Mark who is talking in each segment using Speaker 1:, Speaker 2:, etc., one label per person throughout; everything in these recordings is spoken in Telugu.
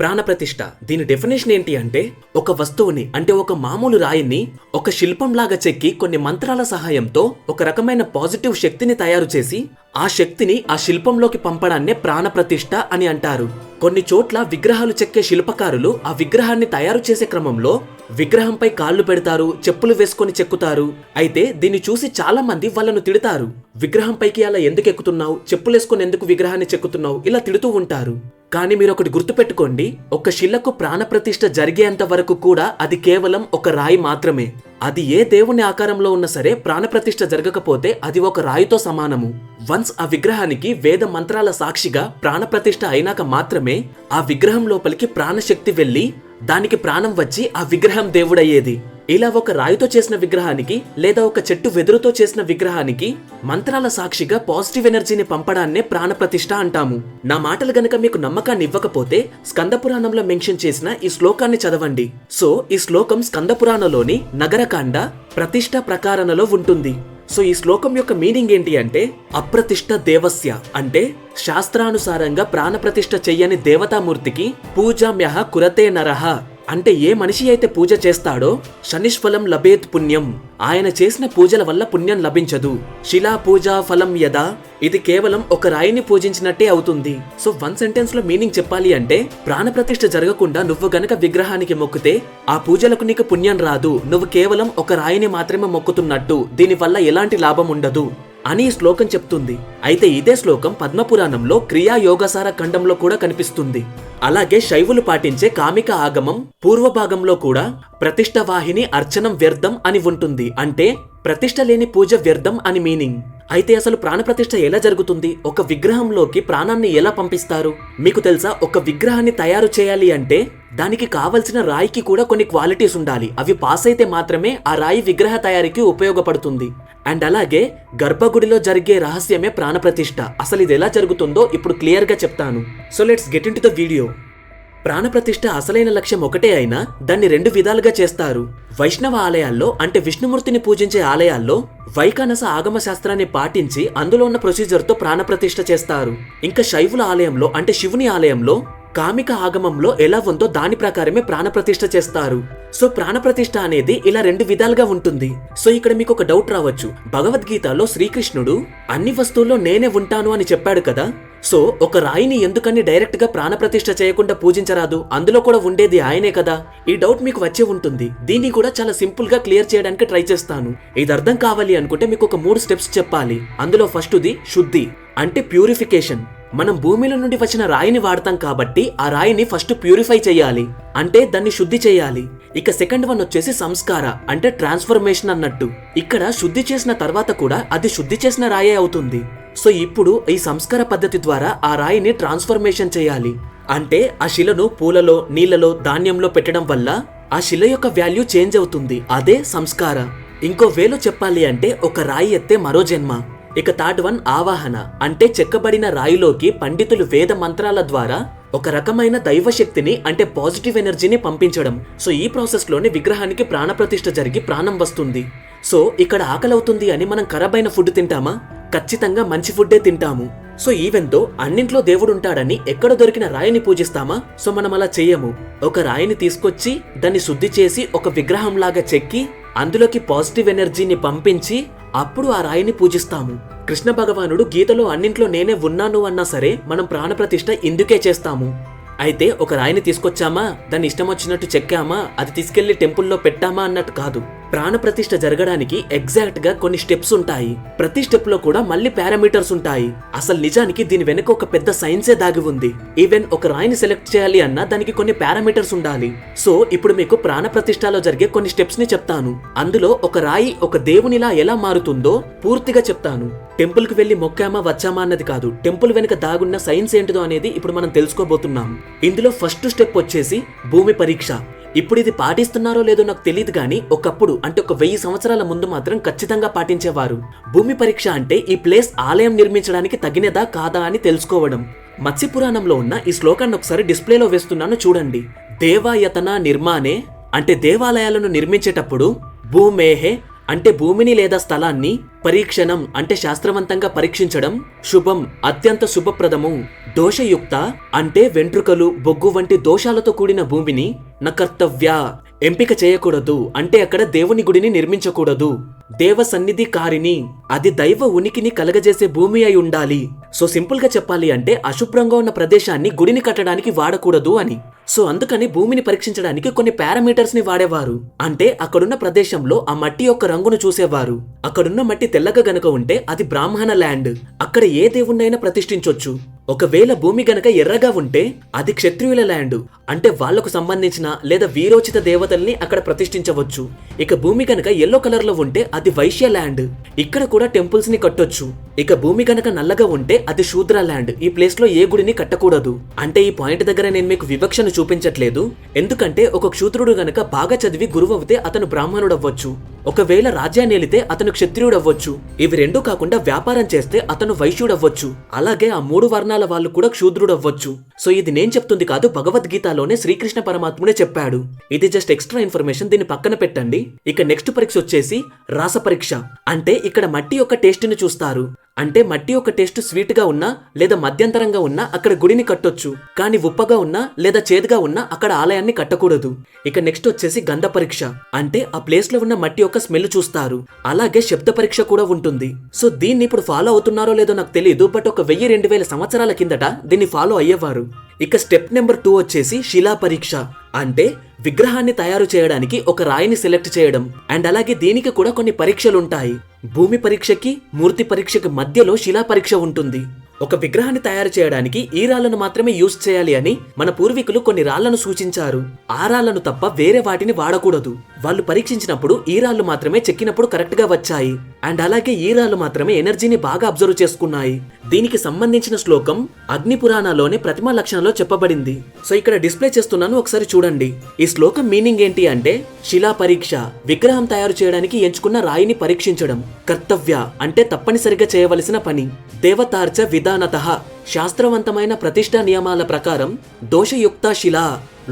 Speaker 1: ప్రాణప్రతిష్ఠ దీని డెఫినేషన్ ఏంటి అంటే ఒక వస్తువుని అంటే ఒక మామూలు రాయిని ఒక శిల్పంలాగా చెక్కి కొన్ని మంత్రాల సహాయంతో ఒక రకమైన పాజిటివ్ శక్తిని తయారు చేసి ఆ శక్తిని ఆ శిల్పంలోకి పంపడాన్నే ప్రాణప్రతిష్ఠ అని అంటారు. కొన్ని చోట్ల విగ్రహాలు చెక్కే శిల్పకారులు ఆ విగ్రహాన్ని తయారు చేసే క్రమంలో విగ్రహంపై కాళ్ళు పెడతారు, చెప్పులు వేసుకొని చెక్కుతారు. అయితే దీన్ని చూసి చాలా మంది వాళ్ళను తిడతారు. విగ్రహం పైకి అలా ఎందుకు ఎక్కుతున్నావు, చెప్పులేసుకొని ఎందుకు విగ్రహాన్ని చెక్కుతున్నావు, ఇలా తిడుతూ ఉంటారు. కానీ మీరు ఒకటి గుర్తుపెట్టుకోండి, ఒక శిలకు ప్రాణప్రతిష్ఠ జరిగేంత వరకు కూడా అది కేవలం ఒక రాయి మాత్రమే. అది ఏ దేవుని ఆకారంలో ఉన్నా సరే ప్రాణప్రతిష్ఠ జరగకపోతే అది ఒక రాయితో సమానము. వన్స్ ఆ విగ్రహానికి వేద మంత్రాల సాక్షిగా ప్రాణప్రతిష్ఠ అయినాక మాత్రమే ఆ విగ్రహం లోపలికి ప్రాణశక్తి వెళ్లి దానికి ప్రాణం వచ్చి ఆ విగ్రహం దేవుడయ్యేది. ఇలా ఒక రాయితో చేసిన విగ్రహానికి లేదా ఒక చెట్టు వెదురుతో చేసిన విగ్రహానికి మంత్రాల సాక్షిగా పాజిటివ్ ఎనర్జీని పంపడాన్నే ప్రాణప్రతిష్ఠ అంటాము. నా మాటలు గనక మీకు నమ్మకాన్ని ఇవ్వకపోతే స్కంద పురాణంలో మెన్షన్ చేసిన ఈ శ్లోకాన్ని చదవండి. సో ఈ శ్లోకం స్కంద పురాణంలోని నగరకాండ ప్రతిష్ఠ ప్రకారణలో ఉంటుంది. సో ఈ శ్లోకం యొక్క మీనింగ్ ఏంటి అంటే అప్రతిష్ఠ దేవస్య అంటే శాస్త్రానుసారంగా ప్రాణప్రతిష్ఠ చెయ్యని దేవతామూర్తికి పూజామ్యః కురతే నరః అంటే ఏ మనిషి అయితే పూజ చేస్తాడో శనిష్ఫలం లభేత్ పుణ్యం, ఆయన చేసిన పూజల వల్ల పుణ్యం లభించదు. శిలా పూజా ఫలం యదా, ఇది కేవలం ఒక రాయిని పూజించినట్టే అవుతుంది. సో వన్ సెంటెన్స్ లో మీనింగ్ చెప్పాలి అంటే ప్రాణప్రతిష్ఠ జరగకుండా నువ్వు గనక విగ్రహానికి మొక్కితే ఆ పూజలకు నీకు పుణ్యం రాదు, నువ్వు కేవలం ఒక రాయిని మాత్రమే మొక్కుతున్నట్టు, దీనివల్ల ఎలాంటి లాభం ఉండదు అని ఈ శ్లోకం చెప్తుంది. అయితే ఇదే శ్లోకం పద్మపురాణంలో క్రియా యోగసార ఖండంలో కూడా కనిపిస్తుంది. అలాగే శైవులు పాటించే కామిక ఆగమం పూర్వభాగంలో కూడా ప్రతిష్ఠ వాహిని అర్చనం వ్యర్థం అని ఉంటుంది. అంటే ప్రతిష్ఠ లేని పూజ వ్యర్థం అని మీనింగ్. అయితే అసలు ప్రాణప్రతిష్ఠ ఎలా జరుగుతుంది, ఒక విగ్రహంలోకి ప్రాణాన్ని ఎలా పంపిస్తారు? మీకు తెలుసా, ఒక విగ్రహాన్ని తయారు చేయాలి అంటే దానికి కావలసిన రాయికి కూడా కొన్ని క్వాలిటీస్ ఉండాలి. అవి పాస్ అయితే మాత్రమే ఆ రాయి విగ్రహ తయారీకి ఉపయోగపడుతుంది. అండ్ అలాగే గర్భగుడిలో జరిగే రహస్యమే ప్రాణప్రతిష్ఠ. అసలు ఇది ఎలా జరుగుతుందో ఇప్పుడు క్లియర్ గా చెప్తాను. So let's get into the video. ప్రాణప్రతిష్ఠ అసలైన లక్ష్యం ఒకటే అయినా దాన్ని రెండు విధాలుగా చేస్తారు. వైష్ణవ ఆలయాల్లో అంటే విష్ణుమూర్తిని పూజించే ఆలయాల్లో వైఖానస ఆగమ శాస్త్రాన్ని పాటించి అందులో ఉన్న ప్రొసీజర్ తో ప్రాణప్రతిష్ఠ చేస్తారు. ఇంకా శైవుల ఆలయంలో అంటే శివుని ఆలయంలో కామిక ఆగమంలో ఎలా ఉందో దాని ప్రకారమే ప్రాణప్రతిష్ఠ చేస్తారు. సో ప్రాణప్రతిష్ఠ అనేది ఇలా రెండు విధాలుగా ఉంటుంది. సో ఇక్కడ మీకు ఒక డౌట్ రావచ్చు, భగవద్గీతలో శ్రీకృష్ణుడు అన్ని వస్తువుల్లో నేనే ఉంటాను అని చెప్పాడు కదా, సో ఒక రాయిని ఎందుకని డైరెక్ట్ గా ప్రాణప్రతిష్ఠ చేయకుండా పూజించరాదు, అందులో కూడా ఉండేది ఆయనే కదా? ఈ డౌట్ మీకు వచ్చే ఉంటుంది. దీన్ని కూడా చాలా సింపుల్ గా క్లియర్ చేయడానికి ట్రై చేస్తాను. ఇది అర్థం కావాలి అనుకుంటే మీకు ఒక 3 స్టెప్స్ చెప్పాలి. అందులో ఫస్ట్ది శుద్ధి అంటే ప్యూరిఫికేషన్. మనం భూమిలో నుండి వచ్చిన రాయిని వాడతాం కాబట్టి ఆ రాయిని ఫస్ట్ ప్యూరిఫై చేయాలి, అంటే దాన్ని శుద్ధి చేయాలి. ఇక సెకండ్ వన్ వచ్చేసి సంస్కార అంటే ట్రాన్స్ఫర్మేషన్ అన్నట్టు. ఇక్కడ శుద్ధి చేసిన తర్వాత కూడా అది శుద్ధి చేసిన రాయే అవుతుంది. సో ఇప్పుడు ఈ సంస్కార పద్ధతి ద్వారా ఆ రాయిని ట్రాన్స్ఫర్మేషన్ చేయాలి. అంటే ఆ శిలను పూలలో, నీళ్లలో, ధాన్యంలో పెట్టడం వల్ల ఆ శిల యొక్క వాల్యూ చేంజ్ అవుతుంది. అదే సంస్కార. ఇంకో వేలో చెప్పాలి అంటే ఒక రాయి ఎత్తే మరో జన్మ. ఇక థర్డ్ వన్ ఆవాహన అంటే చెక్కబడిన రాయిలోకి పండితులు వేద మంత్రాల ద్వారా ఒక రకమైన దైవశక్తిని అంటే పాజిటివ్ ఎనర్జీని పంపించడం. సో ఈ ప్రాసెస్ లోనే విగ్రహానికి ప్రాణప్రతిష్ఠ జరిగి ప్రాణం వస్తుంది. సో ఇక్కడ ఆకలవుతుంది అని మనం ఖరాబైన ఫుడ్ తింటామా? ఖచ్చితంగా మంచి ఫుడ్డే తింటాము. సో ఈవెంతో అన్నింట్లో దేవుడు ఉంటాడని ఎక్కడ దొరికిన రాయిని పూజిస్తామా? సో మనం అలా చెయ్యము. ఒక రాయిని తీసుకొచ్చి దాన్ని శుద్ధి చేసి ఒక విగ్రహం లాగా చెక్కి అందులోకి పాజిటివ్ ఎనర్జీని పంపించి అప్పుడు ఆ రాయిని పూజిస్తాము. కృష్ణ భగవానుడు గీతలో అన్నింట్లో నేనే ఉన్నాను అన్నా సరే మనం ప్రాణప్రతిష్ఠ ఇందుకే చేస్తాము. అయితే ఒక రాయిని తీసుకొచ్చామా, దాన్ని ఇష్టం వచ్చినట్టు చెక్కామా, అది తీసుకెళ్లి టెంపుల్లో పెట్టామా అన్నట్టు కాదు. ప్రాణప్రతిష్ఠ జరగడానికి ఎగ్జాక్ట్ గా కొన్ని స్టెప్స్ ఉంటాయి. ప్రతి స్టెప్ లో కూడా మళ్ళీ పారామీటర్స్ ఉంటాయి. అసలు నిజానికి దీని వెనుక ఒక పెద్ద సైన్సే దాగి ఉంది. ఈవెన్ ఒక రాయిని సెలెక్ట్ చేయాలి అన్నా దానికి కొన్ని పారామీటర్స్ ఉండాలి. సో ఇప్పుడు మీకు ప్రాణప్రతిష్ఠలో జరిగే కొన్ని స్టెప్స్ ని చెప్తాను. అందులో ఒక రాయి ఒక దేవునిలా ఎలా మారుతుందో పూర్తిగా చెప్తాను. టెంపుల్ కి వెళ్లి మొక్కామా వచ్చామా అన్నది కాదు, టెంపుల్ వెనుక దాగున్న సైన్స్ ఏంటిదో అనేది ఇప్పుడు మనం తెలుసుకోబోతున్నాం. ఇందులో ఫస్ట్ స్టెప్ వచ్చేసి భూమి పరీక్ష. ఇప్పుడు ఇది పాటిస్తున్నారో లేదో నాకు తెలియదు కానీ ఒకప్పుడు అంటే ఒక 1000 సంవత్సరాల ముందు మాత్రం ఖచ్చితంగా పాటించేవారు. భూమి పరీక్ష అంటే ఈ ప్లేస్ ఆలయం నిర్మించడానికి తగినదా కాదా అని తెలుసుకోవడం. మత్స్య పురాణంలో ఉన్న ఈ శ్లోకాన్ని ఒకసారి డిస్ప్లేలో వేస్తున్నాను చూడండి. దేవాయతన నిర్మాణే అంటే దేవాలయాలను నిర్మించేటప్పుడు భూమేహే అంటే భూమిని లేదా స్థలాన్ని, పరీక్షణం అంటే శాస్త్రవంతంగా పరీక్షించడం, శుభం అత్యంత శుభప్రదము, దోషయుక్త అంటే వెంట్రుకలు, బొగ్గు వంటి దోషాలతో కూడిన భూమిని, నకర్తవ్య ఎంపిక చేయకూడదు అంటే అక్కడ దేవుని గుడిని నిర్మించకూడదు, దేవ సన్నిధి కారిని అది దైవ ఉనికిని కలగజేసే భూమి అయి ఉండాలి. సో సింపుల్ గా చెప్పాలి అంటే అశుభ్రంగా ఉన్న ప్రదేశాన్ని గుడిని కట్టడానికి వాడకూడదు అని. సో అందుకని భూమిని పరీక్షించడానికి కొన్ని పారామీటర్స్ ని వాడేవారు. అంటే అక్కడున్న ప్రదేశంలో ఆ మట్టి యొక్క రంగును చూసేవారు. అక్కడున్న మట్టి తెల్లగా గనక ఉంటే అది బ్రాహ్మణ ల్యాండ్, అక్కడ ఏ దేవుణ్ణైనా ప్రతిష్ఠించొచ్చు. ఒకవేళ భూమి గనక ఎర్రగా ఉంటే అది క్షత్రియుల ల్యాండ్, అంటే వాళ్లకు సంబంధించిన లేదా వీరోచిత దేవతల్ని అక్కడ ప్రతిష్ఠించవచ్చు. ఇక భూమి గనక ఎల్లో కలర్ లో ఉంటే అది వైశ్య ల్యాండ్, ఇక్కడ కూడా టెంపుల్స్ ని కట్టొచ్చు. ఇక భూమి గనక నల్లగా ఉంటే అది శూద్ర ల్యాండ్, ఈ ప్లేస్ లో ఏ గుడిని కట్టకూడదు. అంటే ఈ పాయింట్ దగ్గర నేను మీకు వివక్షను చూపించట్లేదు, ఎందుకంటే ఒక క్షూద్రుడు గనక బాగా చదివి గురువవుతే అతను బ్రాహ్మణుడవ్వచ్చు, ఒకవేళ రాజ్యాన్ని ఏలితే అతను క్షత్రియుడవ్వచ్చు, ఇవి రెండూ కాకుండా వ్యాపారం చేస్తే అతను వైశ్యుడవ్వచ్చు, అలాగే ఆ 3 వర్ణాల వాళ్ళు కూడా క్షూద్రుడవ్వచ్చు. సో ఇది నేను చెప్తుంది కాదు, భగవద్గీతలోనే శ్రీకృష్ణ పరమాత్ముడే చెప్పాడు. ఇది జస్ట్ ఎక్స్ట్రా ఇన్ఫర్మేషన్, దీన్ని పక్కన పెట్టండి. ఇక నెక్స్ట్ పరీక్ష వచ్చేసి రాస పరీక్ష. అంటే ఇక్కడ మట్టి యొక్క టేస్ట్ ని చూస్తారు. అంటే మట్టి యొక్క టేస్ట్ స్వీట్ గా ఉన్నా లేదా మధ్యంతరంగా ఉన్నా అక్కడ గుడిని కట్టొచ్చు, కానీ ఉప్పగా ఉన్నా లేదా చేదుగా ఉన్నా అక్కడ ఆలయాన్ని కట్టకూడదు. ఇక నెక్స్ట్ వచ్చేసి గంధ పరీక్ష. అంటే ఆ ప్లేస్ లో ఉన్న మట్టి యొక్క స్మెల్ చూస్తారు. అలాగే శబ్ద పరీక్ష కూడా ఉంటుంది. సో దీన్ని ఇప్పుడు ఫాలో అవుతున్నారో లేదో నాకు తెలియదు, బట్ ఒక 1000-2000 సంవత్సరాల కిందట దీన్ని ఫాలో అయ్యేవారు. ఇక స్టెప్ నెంబర్ 2 వచ్చేసి శిలా పరీక్ష. అంటే విగ్రహాన్ని తయారు చేయడానికి ఒక రాయిని సెలెక్ట్ చేయడం. అండ్ అలాగే దీనికి కూడా కొన్ని పరీక్షలుంటాయి. భూమి పరీక్షకి, మూర్తి పరీక్షకి మధ్యలో శిలా పరీక్ష ఉంటుంది. ఒక విగ్రహాన్ని తయారు చేయడానికి ఈ రాళ్లను మాత్రమే యూజ్ చేయాలి అని మన పూర్వీకులు కొన్ని రాళ్లను సూచించారు. ఆ రాళ్లను తప్ప వేరే వాటిని వాడకూడదు. వాళ్ళు పరీక్షించినప్పుడు ఈ రాళ్లు మాత్రమే చెక్కినప్పుడు కరెక్ట్ గా వచ్చాయి. అండ్ అలాగే ఈ రాళ్లు మాత్రమే ఎనర్జీని బాగా అబ్జర్వ్ చేసుకున్నాయి. దీనికి సంబంధించిన శ్లోకం అగ్ని పురాణాలోనే ప్రతిమా లక్షణంలో చెప్పబడింది. సో ఇక్కడ డిస్ప్లే చేస్తున్నాను, ఒకసారి చూడండి. ఈ శ్లోకం మీనింగ్ ఏంటి అంటే, శిలా పరీక్ష విగ్రహం తయారు చేయడానికి ఎంచుకున్న రాయిని పరీక్షించడం, కర్తవ్య అంటే తప్పనిసరిగా చేయవలసిన పని, దేవతార్చ విధానతః శాస్త్రవంతమైన ప్రతిష్టా నియమాల ప్రకారం, దోషయుక్త శిలా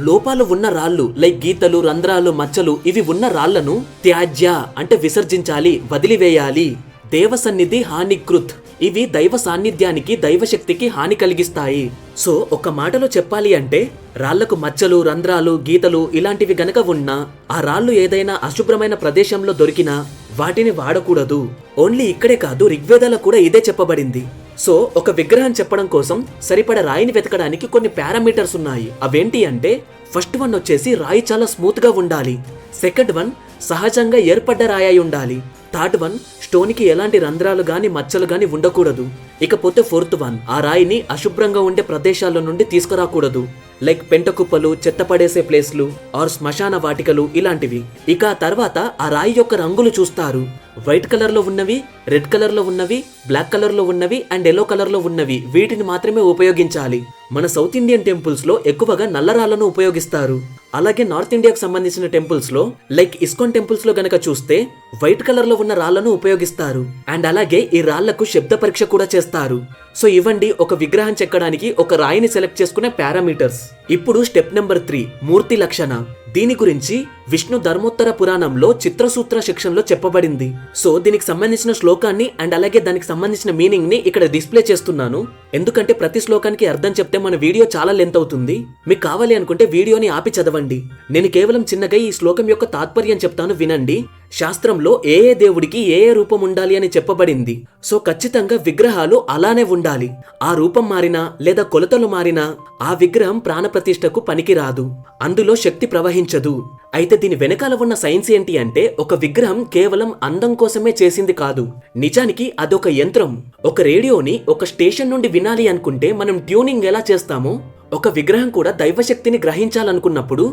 Speaker 1: లోపాలు ఉన్న రాళ్ళు లైక్ గీతలు, రంధ్రాలు, మచ్చలు ఇవి ఉన్న రాళ్లను త్యాజ్య అంటే విసర్జించాలి, వదిలివేయాలి, దేవ సన్నిధి హానికృత్ ఇవి దైవ సాన్నిధ్యానికి, దైవశక్తికి హాని కలిగిస్తాయి. సో ఒక మాటలో చెప్పాలి అంటే రాళ్లకు మచ్చలు, రంధ్రాలు, గీతలు ఇలాంటివి గనక ఉన్నా, ఆ రాళ్లు ఏదైనా అశుభ్రమైన ప్రదేశంలో దొరికినా వాటిని వాడకూడదు. ఓన్లీ ఇక్కడే కాదు, ఋగ్వేదాలో కూడా ఇదే చెప్పబడింది. సో ఒక విగ్రహం చెప్పడం కోసం సరిపడ రాయిని వెతకడానికి కొన్ని పారామీటర్స్ ఉన్నాయి. అవేంటి అంటే, ఫస్ట్ వన్ వచ్చేసి రాయి చాలా స్మూత్ గా ఉండాలి, సెకండ్ వన్ సహజంగా ఏర్పడ్డ రాయి అయి ఉండాలి, థర్డ్ వన్ స్టోన్కి ఎలాంటి రంధ్రాలు గాని మచ్చలు గాని ఉండకూడదు, ఇకపోతే ఫోర్త్ వన్ ఆ రాయిని అశుభ్రంగా ఉండే ప్రదేశాల నుండి తీసుకురాకూడదు, లైక్ పెంట కుప్పలు, చెత్త పడేసే ప్లేస్లు ఆర్ శ్మశాన వాటికలు ఇలాంటివి. ఇక ఆ తర్వాత ఆ రాయి యొక్క రంగులు చూస్తారు. వైట్ కలర్ లో ఉన్నవి, రెడ్ కలర్ లో ఉన్నవి, బ్లాక్ కలర్ లో ఉన్నవి అండ్ ఎల్లో కలర్ లో ఉన్నవి వీటిని మాత్రమే ఉపయోగించాలి. మన సౌత్ ఇండియన్ టెంపుల్స్ లో ఎక్కువగా నల్లరాళ్లను ఉపయోగిస్తారు. అలాగే నార్త్ ఇండియాకు సంబంధించిన టెంపుల్స్ లో లైక్ ఇస్కాన్ టెంపుల్స్ లో గనక చూస్తే వైట్ కలర్ లో ఉన్న రాళ్లను ఉపయోగిస్తారు. అండ్ అలాగే ఈ రాళ్లకు శబ్ద పరీక్ష కూడా చేస్తారు. సో ఇవ్వండి ఒక విగ్రహం చెక్కడానికి ఒక రాయిని సెలెక్ట్ చేసుకునే పారామీటర్స్. ఇప్పుడు స్టెప్ నెంబర్ 3 మూర్తి లక్షణ. దీని గురించి విష్ణు ధర్మోత్తర పురాణంలో చిత్రసూత్ర సెక్షన్ లో చెప్పబడింది. సో దీనికి సంబంధించిన శ్లోకాన్ని అండ్ అలాగే దానికి సంబంధించిన మీనింగ్ ని ఇక్కడ డిస్ప్లే చేస్తున్నాను. ఎందుకంటే ప్రతి శ్లోకానికి అర్థం చెప్తే మన వీడియో చాలా లెంత్ అవుతుంది. మీకు కావాలి అనుకుంటే వీడియోని ఆపి చదవండి. నేను కేవలం చిన్నగా ఈ శ్లోకం యొక్క తాత్పర్యం చెప్తాను, వినండి. శాస్త్రంలో ఏ దేవుడికి ఏ రూపం ఉండాలి అని చెప్పబడింది. సో ఖచ్చితంగా విగ్రహాలు అలానే ఉండాలి. ఆ రూపం మారినా లేదా కొలతలు మారినా ఆ విగ్రహం ప్రాణప్రతిష్ఠకు పనికిరాదు, అందులో శక్తి ప్రవహించదు. అయితే దీని వెనకాల ఉన్న సైన్స్ ఏంటి అంటే, ఒక విగ్రహం కేవలం అందం కోసమే చేసింది కాదు, నిజానికి అదొక యంత్రం. ఒక రేడియోని ఒక స్టేషన్ నుండి వినాలి అనుకుంటే మనం ట్యూనింగ్ ఎలా చేస్తామో, ఒక విగ్రహం కూడా దైవశక్తిని గ్రహించాలనుకున్నప్పుడు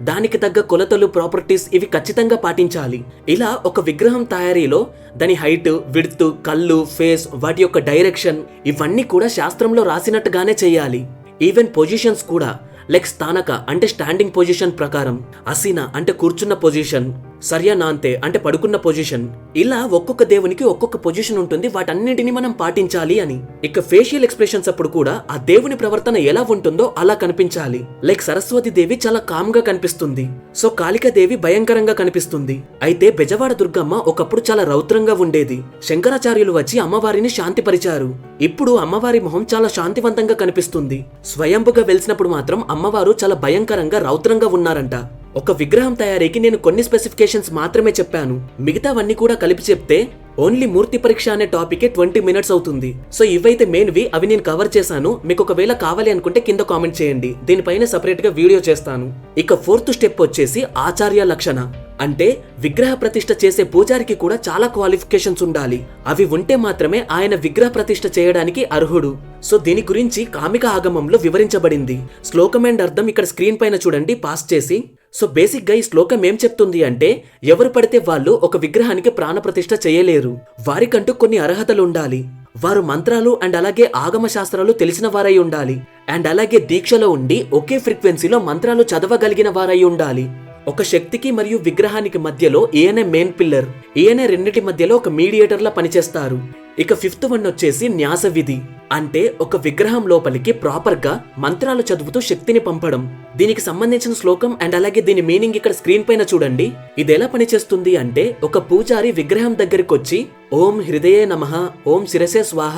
Speaker 1: దానికి తగ్గ కొలతలు, ప్రాపర్టీస్ ఇవి ఖచ్చితంగా పాటించాలి. ఇలా ఒక విగ్రహం తయారీలో దాని హైట్, విడ్త్, కళ్ళు, ఫేస్, వాటి యొక్క డైరెక్షన్ ఇవన్నీ కూడా శాస్త్రంలో రాసినట్టుగానే చేయాలి. ఈవెన్ పొజిషన్స్ కూడా, లైక్ స్థానక అంటే స్టాండింగ్ పొజిషన్ ప్రకారం, అసీన అంటే కూర్చున్న పొజిషన్, సర్యానాంతే అంటే పడుకున్న పొజిషన్. ఇలా ఒక్కొక్క దేవునికి ఒక్కొక్క పొజిషన్ ఉంటుంది, వాటన్నింటిని మనం పాటించాలి అని. ఇక ఫేషియల్ ఎక్స్ప్రెషన్స్ అప్పుడు కూడా ఆ దేవుని ప్రవర్తన ఎలా ఉంటుందో అలా కనిపించాలి. లైక్ సరస్వతి దేవి చాలా కామ్ గా కనిపిస్తుంది, సో కాళికాదేవి భయంకరంగా కనిపిస్తుంది. అయితే బెజవాడ దుర్గమ్మ ఒకప్పుడు చాలా రౌద్రంగా ఉండేది. శంకరాచార్యులు వచ్చి అమ్మవారిని శాంతిపరిచారు. ఇప్పుడు అమ్మవారి మొహం చాలా శాంతివంతంగా కనిపిస్తుంది. స్వయంభుగా వెలిసినప్పుడు మాత్రం అమ్మవారు చాలా భయంకరంగా రౌద్రంగా ఉన్నారంట. ఒక విగ్రహం తయారీకి నేను కొన్ని స్పెసిఫికేషన్స్ మాత్రమే చెప్పాను, మిగతావన్నీ కూడా కలిపి చెప్తే ఓన్లీ మూర్తి పరీక్ష అనే టాపిక్ 20 మినిట్స్ అవుతుంది. సో ఇవైతే మెయిన్వి, అవి నేను కవర్ చేశాను. మీకు ఒకవేళ కావాలి అనుకుంటే కింద కామెంట్ చేయండి, దీనిపైన సెపరేట్ గా వీడియో చేస్తాను. ఇక 4th స్టెప్ వచ్చేసి ఆచార్య లక్షణ. అంటే విగ్రహ ప్రతిష్ఠ చేసే పూజారికి కూడా చాలా క్వాలిఫికేషన్స్ ఉండాలి. అవి ఉంటే మాత్రమే ఆయన విగ్రహ ప్రతిష్ఠ చేయడానికి అర్హుడు. సో దీని గురించి కామిక ఆగమంలో వివరించబడింది. శ్లోకం అండ్ అర్థం ఇక్కడ స్క్రీన్ పైన చూడండి పాస్ చేసి. సో బేసిక్ గా ఈ శ్లోకం ఏం చెప్తుంది అంటే, ఎవరు పడితే వాళ్ళు ఒక విగ్రహానికి ప్రాణప్రతిష్ఠ చేయలేరు. వారికంటూ కొన్ని అర్హతలు ఉండాలి. వారు మంత్రాలు అండ్ అలాగే ఆగమ శాస్త్రాలు తెలిసిన వారై ఉండాలి. అండ్ అలాగే దీక్షలో ఉండి ఒకే ఫ్రీక్వెన్సీలో మంత్రాలు చదవగలిగిన వారై ఉండాలి. ఒక శక్తికి మరియు విగ్రహానికి మధ్యలో ఈయనే మెయిన్ పిల్లర్. ఈయనే రెండిటి మధ్యలో ఒక మీడియేటర్ లా పనిచేస్తారు. ఇక 5th వన్ వచ్చేసి న్యాస విధి. అంటే ఒక విగ్రహం లోపలికి ప్రాపర్ గా మంత్రాలు చదువుతూ శక్తిని పంపడం. దీనికి సంబంధించిన శ్లోకం అండ్ అలాగే దీని మీనింగ్ ఇక్కడ స్క్రీన్ పైన చూడండి. ఇది ఎలా పనిచేస్తుంది అంటే, ఒక పూజారి విగ్రహం దగ్గరికి వచ్చి ఓం హృదయే నమః, ఓం శిరసే స్వాహ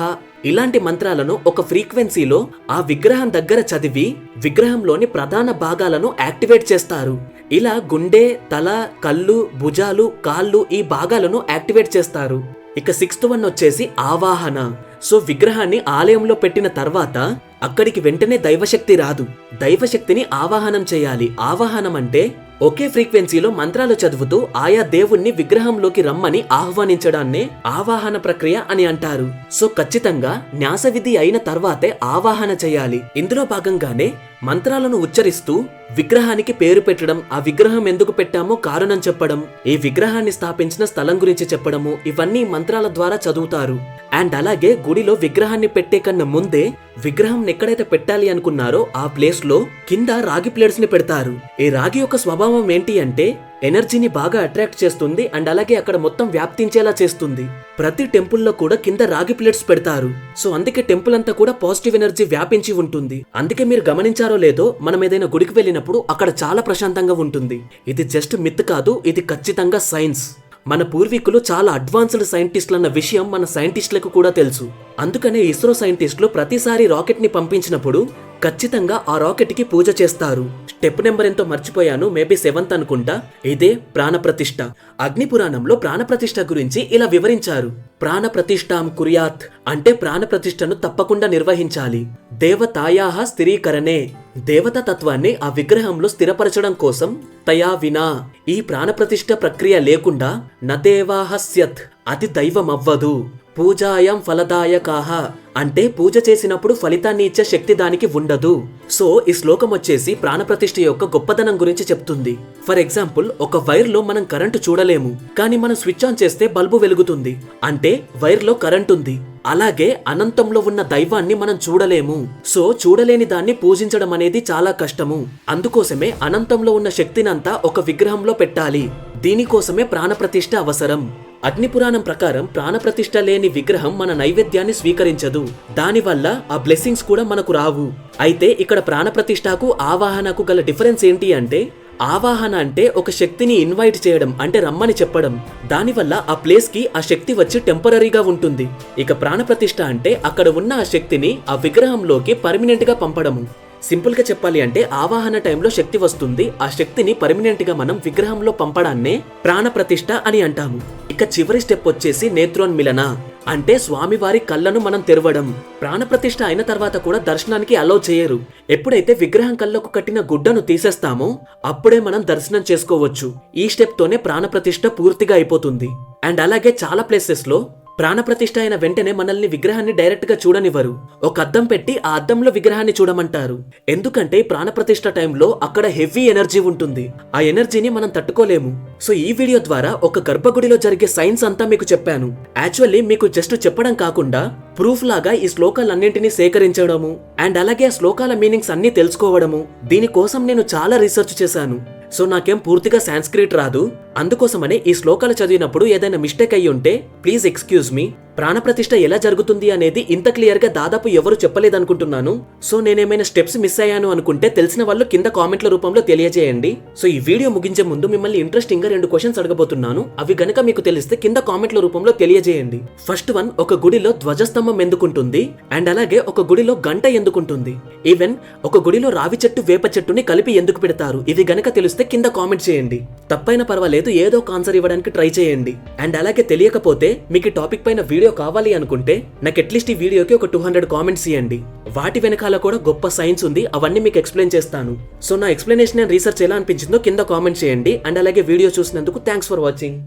Speaker 1: ఇలాంటి మంత్రాలను ఒక ఫ్రీక్వెన్సీలో ఆ విగ్రహం దగ్గర చదివి విగ్రహంలోని ప్రధాన భాగాలను యాక్టివేట్ చేస్తారు. ఇలా గుండె, తల, కళ్ళు, భుజాలు, కాళ్ళు ఈ భాగాలను యాక్టివేట్ చేస్తారు. ఇక 6th వన్ వచ్చేసి ఆవాహన. సో విగ్రహాన్ని ఆలయంలో పెట్టిన తర్వాత అక్కడికి వెంటనే దైవశక్తి రాదు, దైవశక్తిని ఆవాహనం చేయాలి. ఆవాహనం అంటే ఒకే ఫ్రీక్వెన్సీలో మంత్రాలు చదువుతూ ఆయా దేవుణ్ణి విగ్రహంలోకి రమ్మని ఆహ్వానించడాన్నే ఆవాహన ప్రక్రియ అని అంటారు. సో ఖచ్చితంగా న్యాస విధి అయిన తర్వాతే ఆవాహన చేయాలి. ఇందులో భాగంగానే మంత్రాలను ఉచ్చరిస్తూ విగ్రహానికి పేరు పెట్టడం, ఆ విగ్రహం ఎందుకు పెట్టామో కారణం చెప్పడం, ఈ విగ్రహాన్ని స్థాపించిన స్థలం గురించి చెప్పడము, ఇవన్నీ మంత్రాల ద్వారా చదువుతారు. అండ్ అలాగే గుడిలో విగ్రహాన్ని పెట్టే కన్నా ముందే విగ్రహం ఎక్కడైతే పెట్టాలి అనుకున్నారో ఆ ప్లేస్ లో కింద రాగి ప్లేట్స్ ని పెడతారు. ఈ రాగి యొక్క స్వభావం ఏంటి అంటే ఎనర్జీని బాగా అట్రాక్ట్ చేస్తుంది అండ్ అలాగే అక్కడ మొత్తం వ్యాప్తించేలా చేస్తుంది. ప్రతి టెంపుల్లో కూడా కింద రాగి ప్లేట్స్ పెడతారు. సో అందుకే టెంపుల్ అంతా కూడా పాజిటివ్ ఎనర్జీ వ్యాపించి ఉంటుంది. అందుకే మీరు గమనించారో లేదో, మనం ఏదైనా గుడికి వెళ్ళినప్పుడు అక్కడ చాలా ప్రశాంతంగా ఉంటుంది. ఇది జస్ట్ మిత్ కాదు, ఇది ఖచ్చితంగా సైన్స్. మన పూర్వీకులు చాలా అడ్వాన్స్డ్ సైంటిస్టులు అన్న విషయం మన సైంటిస్టులకు కూడా తెలుసు. అందుకనే ఇస్రో సైంటిస్టులు ప్రతిసారి రాకెట్ ని పంపించినప్పుడు ఖచ్చితంగా ఆ రాకెట్ కి పూజ చేస్తారు. స్టెప్ నెంబర్ ఎంతో మర్చిపోయాను, మేబీ 7th అనుకుంటా. ఇదే ప్రాణప్రతిష్ఠ. అగ్ని పురాణంలో ప్రాణప్రతిష్ఠ గురించి ఇలా వివరించారు. ప్రాణప్రతిష్ఠాం కుర్యాత్ అంటే ప్రాణప్రతిష్ఠను తప్పకుండా నిర్వహించాలి. దేవతాయాహ స్థిరీకరణే, దేవతా తత్వాన్ని ఆ విగ్రహంలో స్థిరపరచడం కోసం. తయా వినా ఈ ప్రాణప్రతిష్ఠ ప్రక్రియ లేకుండా నదేవాహ స్యత్ అది దైవమవ్వదు. పూజాయం ఫలదాయకాహ అంటే పూజ చేసినప్పుడు ఫలితాన్ని ఇచ్చే శక్తి దానికి ఉండదు. సో ఈ శ్లోకం వచ్చేసి ప్రాణప్రతిష్ఠ యొక్క గొప్పదనం గురించి చెప్తుంది. ఫర్ ఎగ్జాంపుల్, ఒక వైర్ లో మనం కరెంటు చూడలేము, కానీ మనం స్విచ్ ఆన్ చేస్తే బల్బు వెలుగుతుంది, అంటే వైర్ లో కరెంట్ ఉంది. అలాగే అనంతంలో ఉన్న దైవాన్ని మనం చూడలేము. సో చూడలేని దాన్ని పూజించడం అనేది చాలా కష్టము. అందుకోసమే అనంతంలో ఉన్న శక్తినంతా ఒక విగ్రహంలో పెట్టాలి. దీనికోసమే ప్రాణప్రతిష్ఠ అవసరం. అగ్నిపురాణం ప్రకారం ప్రాణప్రతిష్ఠ లేని విగ్రహం మన నైవేద్యాన్ని స్వీకరించదు. దానివల్ల ఆ బ్లెస్సింగ్స్ కూడా మనకు రావు. అయితే ఇక్కడ ప్రాణప్రతిష్ఠకు ఆవాహనకు గల డిఫరెన్స్ ఏంటి అంటే, ఆవాహన అంటే ఒక శక్తిని ఇన్వైట్ చేయడం, అంటే రమ్మని చెప్పడం. దానివల్ల ఆ ప్లేస్ కి ఆ శక్తి వచ్చి టెంపరరీగా ఉంటుంది. ఇక ప్రాణప్రతిష్ఠ అంటే అక్కడ ఉన్న ఆ శక్తిని ఆ విగ్రహంలోకి పర్మినెంట్ గా పంపడము. సింపుల్ గా చెప్పాలి అంటే ఆవాహన టైంలో శక్తి వస్తుంది, ఆ శక్తిని పర్మినెంట్ గా మనం విగ్రహంలో పంపడాన్నే ప్రాణప్రతిష్ఠ అని అంటాము. ఇక చివరి స్టెప్ వచ్చేసి నేత్రోన్మిలన అంటే స్వామివారి కళ్ళను మనం తెరవడం. ప్రాణప్రతిష్ఠ అయిన తర్వాత కూడా దర్శనానికి అలౌ చేయరు. ఎప్పుడైతే విగ్రహం కళ్ళకు కట్టిన గుడ్డను తీసేస్తామో అప్పుడే మనం దర్శనం చేసుకోవచ్చు. ఈ స్టెప్ తోనే ప్రాణప్రతిష్ఠ పూర్తిగా అయిపోతుంది. అండ్ అలాగే చాలా ప్లేసెస్ లో ప్రాణప్రతిష్ఠ అయిన వెంటనే మనల్ని విగ్రహాన్ని డైరెక్ట్ గా చూడనివ్వరు. ఒక అద్దం పెట్టి ఆ అద్దంలో విగ్రహాన్ని చూడమంటారు. ఎందుకంటే ప్రాణప్రతిష్ఠ టైంలో అక్కడ హెవీ ఎనర్జీ ఉంటుంది, ఆ ఎనర్జీని మనం తట్టుకోలేము. సో ఈ వీడియో ద్వారా ఒక గర్భగుడిలో జరిగే సైన్స్ అంతా మీకు చెప్పాను. యాక్చువల్లీ మీకు జస్ట్ చెప్పడం కాకుండా ప్రూఫ్ లాగా ఈ శ్లోకాలన్నింటినీ సేకరించడము అండ్ అలాగే ఆ శ్లోకాల మీనింగ్స్ అన్ని తెలుసుకోవడము. దీనికోసం నేను చాలా రీసెర్చ్ చేశాను. సో నాకేం పూర్తిగా సాంస్క్రిట్ రాదు, అందుకోసమనే ఈ శ్లోకాలు చదివినప్పుడు ఏదైనా మిస్టేక్ అయ్యి ఉంటే ప్లీజ్ ఎక్స్క్యూజ్ మీ. ప్రాణప్రతిష్ఠ ఎలా జరుగుతుంది అనేది ఇంత క్లియర్ గా దాదాపు ఎవరు చెప్పలేదనుకుంటున్నాను. సో నేనేమైనా స్టెప్స్ మిస్ అయ్యాను అనుకుంటే తెలిసిన వాళ్ళు కింద కామెంట్ల రూపంలో తెలియజేయండి. సో ఈ వీడియో ముగించే ముందు మిమ్మల్ని ఇంట్రెస్టింగ్ గా 2 క్వశ్చన్స్ అడగబోతున్నాను. అవి గనక మీకు తెలిస్తే కింద కామెంట్ల రూపంలో తెలియజేయండి. ఫస్ట్ వన్, ఒక గుడిలో ధ్వజస్తంభం ఎందుకుంటుంది అండ్ అలాగే ఒక గుడిలో గంట ఎందుకుంటుంది? ఈవెన్ ఒక గుడిలో రావి చెట్టు వేప చెట్టుని కలిపి ఎందుకు పెడతారు? ఇవి గనక తెలిస్తే కింద కామెంట్ చేయండి. తప్పైనా పర్వాలేదు, ఏదో ఒక ఆన్సర్ ఇవ్వడానికి ట్రై చేయండి. అండ్ అలాగే తెలియకపోతే మీకు ఈ టాపిక్ పైన వీడియో కావాలి అనుకుంటే నాకు అట్లీస్ట్ ఈ వీడియోకి ఒక 200 కామెంట్స్ ఇవ్వండి. వాటి వెనకాల కూడా గొప్ప సైన్స్ ఉంది, అవన్నీ మీకు ఎక్స్ప్లెయిన్ చేస్తాను. సో నా ఎక్స్ప్లెనేషన్ అండ్ రీసెర్చ్ ఎలా అనిపించిందో కింద కామెంట్ చేయండి. అండ్ అలాగే వీడియో చూసినందుకు థ్యాంక్స్ ఫర్ వాచింగ్.